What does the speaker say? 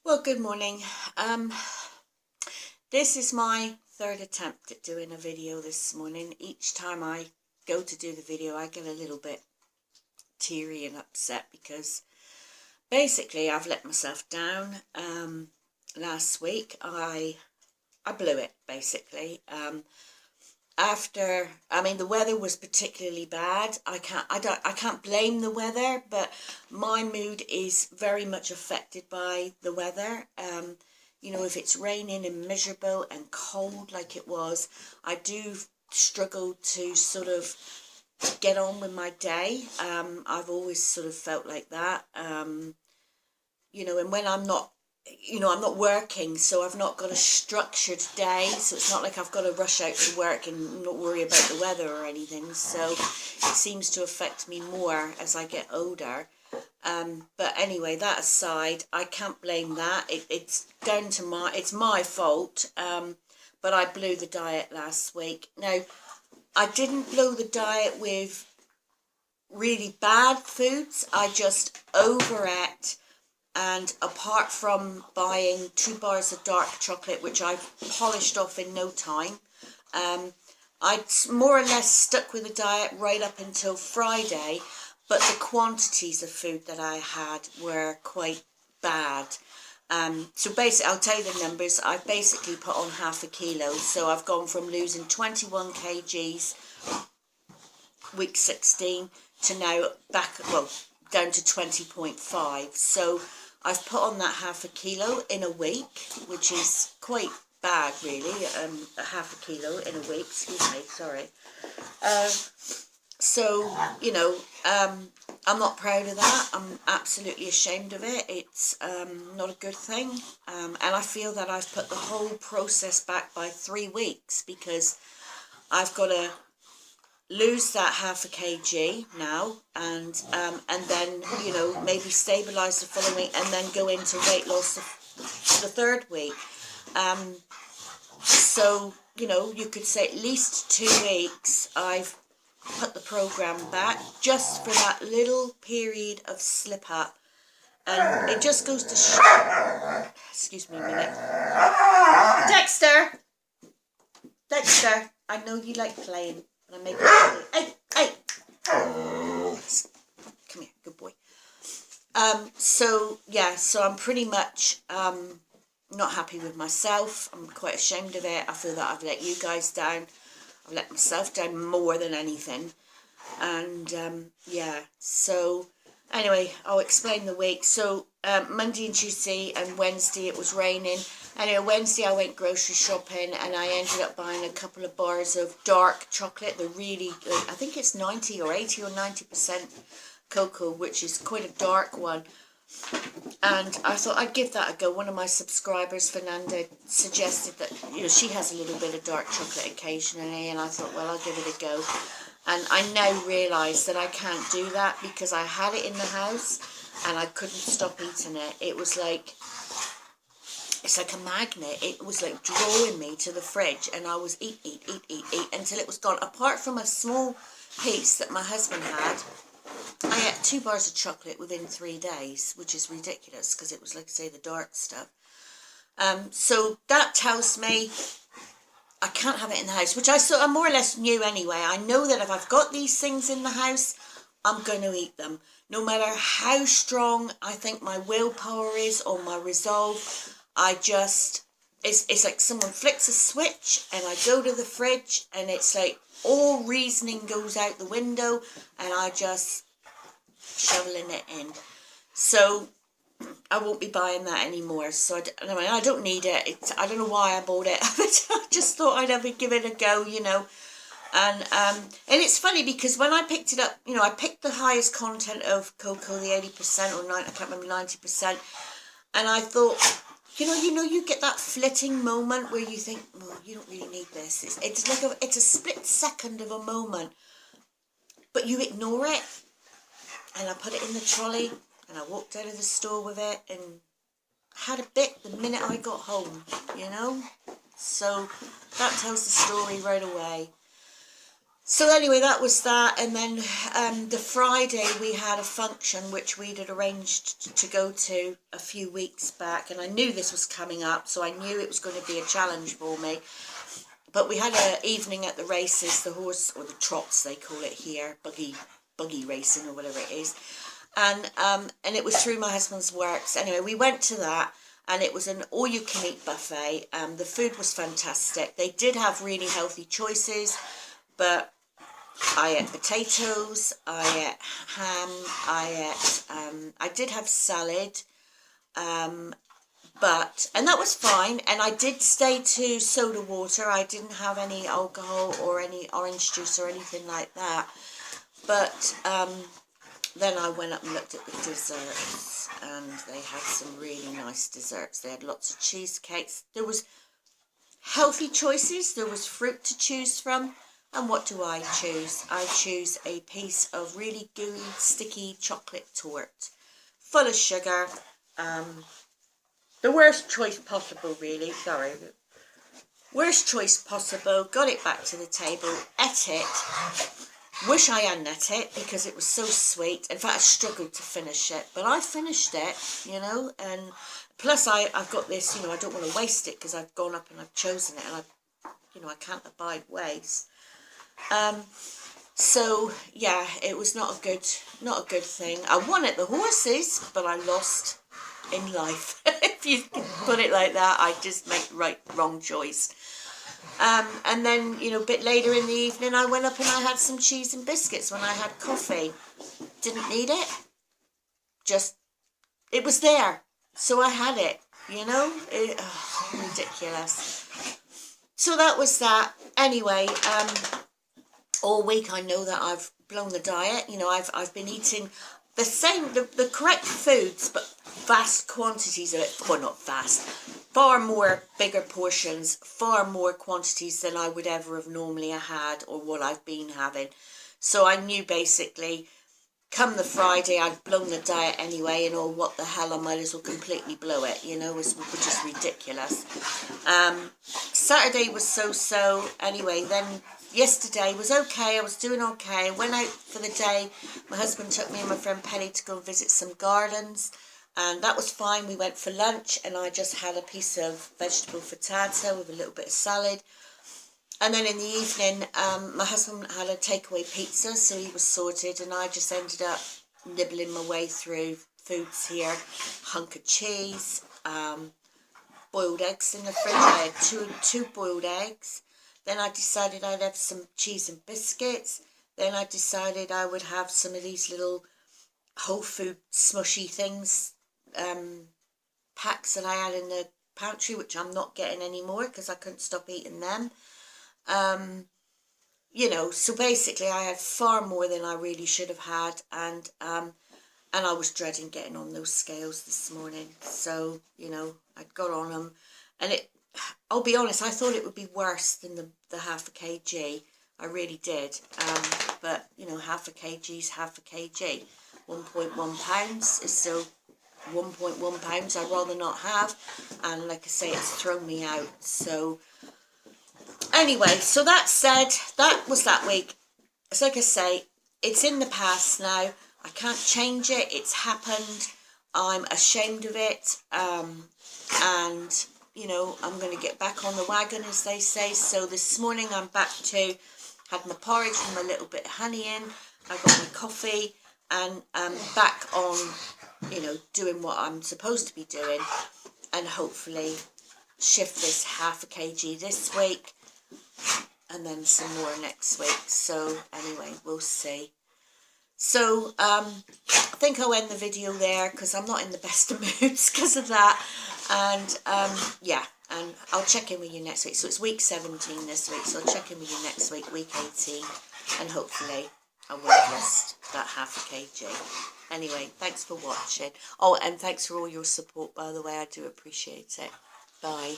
Well, good morning. Um, this is my third attempt at doing a video this morning. Each time I go to do the video, I get a little bit teary and upset because basically I've let myself down. Last week I blew it basically. The weather was particularly bad. I can't blame the weather, but my mood is very much affected by the weather. If it's raining and miserable and cold like it was, I do struggle to sort of get on with my day. I've always sort of felt like that. And when I'm not working, so I've not got a structured day, so it's not like I've got to rush out to work and not worry about the weather or anything, so it seems to affect me more as I get older. But anyway, that aside, I can't blame that. It's down to it's my fault, but I blew the diet last week. Now, I didn't blow the diet with really bad foods, I just overate. And apart from buying 2 bars of dark chocolate, which I polished off in no time, I more or less stuck with the diet right up until Friday, but the quantities of food that I had were quite bad. So basically, I'll tell you the numbers. I've basically put on half a kilo, so I've gone from losing 21 kgs week 16 to now down to 20.5. So I've put on that half a kilo in a week, which is quite bad, really. A half a kilo in a week. Excuse me, sorry. I'm not proud of that. I'm absolutely ashamed of it. It's not a good thing. And I feel that I've put the whole process back by 3 weeks because I've got to lose that half a kg now, and then maybe stabilize the following week and then go into weight loss the third week. So you could say at least 2 weeks I've put the program back just for that little period of slip up, and it just goes to show. Excuse me a minute. Dexter, I know you like playing. And I make it. Hey! Come here, good boy. So I'm pretty much not happy with myself. I'm quite ashamed of it. I feel that I've let you guys down. I've let myself down more than anything. And so anyway, I'll explain the week. So Monday and Tuesday and Wednesday it was raining. Anyway, Wednesday I went grocery shopping and I ended up buying a couple of bars of dark chocolate. They're really, I think it's 90 or 80 or 90% cocoa, which is quite a dark one. And I thought I'd give that a go. One of my subscribers, Fernanda, suggested that, she has a little bit of dark chocolate occasionally, and I thought, well, I'll give it a go. And I now realise that I can't do that because I had it in the house and I couldn't stop eating it. It's like a magnet. It was like drawing me to the fridge, and I was eat until it was gone. Apart from a small piece that my husband had, I ate 2 bars of chocolate within 3 days, which is ridiculous because it was, like I say, the dark stuff. So that tells me I can't have it in the house, which I more or less knew anyway. I know that if I've got these things in the house, I'm going to eat them. No matter how strong I think my willpower is or my resolve, it's like someone flicks a switch and I go to the fridge and it's like all reasoning goes out the window and I just shoveling it in. So I won't be buying that anymore. So I don't need it. I don't know why I bought it. I just thought I'd ever give it a go, And it's funny because when I picked it up, I picked the highest content of cocoa, the 80% or 90, I can't remember, 90%. And I thought, you get that flitting moment where you think, well, you don't really need this. It's a split second of a moment, but you ignore it. And I put it in the trolley and I walked out of the store with it and had a bit the minute I got home, So that tells the story right away. So anyway, that was that, and then the Friday we had a function which we'd had arranged to go to a few weeks back, and I knew this was coming up, so I knew it was going to be a challenge for me. But we had an evening at the races, the horse, or the trots they call it here, buggy racing or whatever it is, and it was through my husband's works. Anyway, we went to that, and it was an all-you-can-eat buffet. The food was fantastic. They did have really healthy choices, but I ate potatoes, I ate ham, I did have salad, and that was fine, and I did stay to soda water. I didn't have any alcohol or any orange juice or anything like that, but then I went up and looked at the desserts, and they had some really nice desserts. They had lots of cheesecakes, there was healthy choices, there was fruit to choose from. And what do I choose? I choose a piece of really gooey, sticky chocolate torte, full of sugar. The worst choice possible, really. Sorry. Worst choice possible. Got it back to the table, ate it. Wish I hadn't ate it because it was so sweet. In fact, I struggled to finish it. But I finished it, you know. And plus, I've got this, you know, I don't want to waste it because I've gone up and I've chosen it. And I can't abide waste. So yeah, it was not a good thing. I won at the horses, but I lost in life. If you can put it like that, I just make the wrong choice. And then, you know, a bit later in the evening, I went up and I had some cheese and biscuits when I had coffee. Didn't need it. Just, it was there. So I had it, you know, ridiculous. So that was that. Anyway, all week I know that I've blown the diet. You know, I've been eating the correct foods, but vast quantities of it. Well, not vast, far more bigger portions, far more quantities than I would ever have normally had or what I've been having. So I knew basically come the Friday I'd blown the diet anyway, and oh, what the hell, I might as well completely blow it, you know, which was just ridiculous. Saturday was so-so. Anyway, then yesterday was okay. I was doing okay. I went out for the day. My husband took me and my friend Penny to go and visit some gardens, and that was fine. We went for lunch, and I just had a piece of vegetable frittata with a little bit of salad. And then in the evening, my husband had a takeaway pizza, so he was sorted, and I just ended up nibbling my way through foods here. Hunk of cheese, boiled eggs in the fridge. I had two boiled eggs. Then I decided I'd have some cheese and biscuits. Then I decided I would have some of these little whole food smushy things, packs that I had in the pantry, which I'm not getting anymore because I couldn't stop eating them. You know, so basically I had far more than I really should have had, and I was dreading getting on those scales this morning. So, you know, I got on them, and I'll be honest, I thought it would be worse than the half a kg. I really did. But, you know, half a kg is half a kg. 1.1 pounds is still 1.1 pounds I'd rather not have. And like I say, it's thrown me out. So anyway, so that said, that was that week. It's like I say, it's in the past now. I can't change it. It's happened. I'm ashamed of it. And, you know, I'm going to get back on the wagon, as they say. So this morning I'm back to, had my porridge with a little bit of honey in. I got my coffee, and back on, you know, doing what I'm supposed to be doing. And hopefully shift this half a kg this week, and then some more next week. So anyway, we'll see. So I think I'll end the video there because I'm not in the best of moods because of that. And yeah, and I'll check in with you next week. So it's week 17 this week, so I'll check in with you next week, week 18, and hopefully I will have lost that half a kg. Anyway, thanks for watching. Oh, and thanks for all your support, by the way. I do appreciate it. Bye.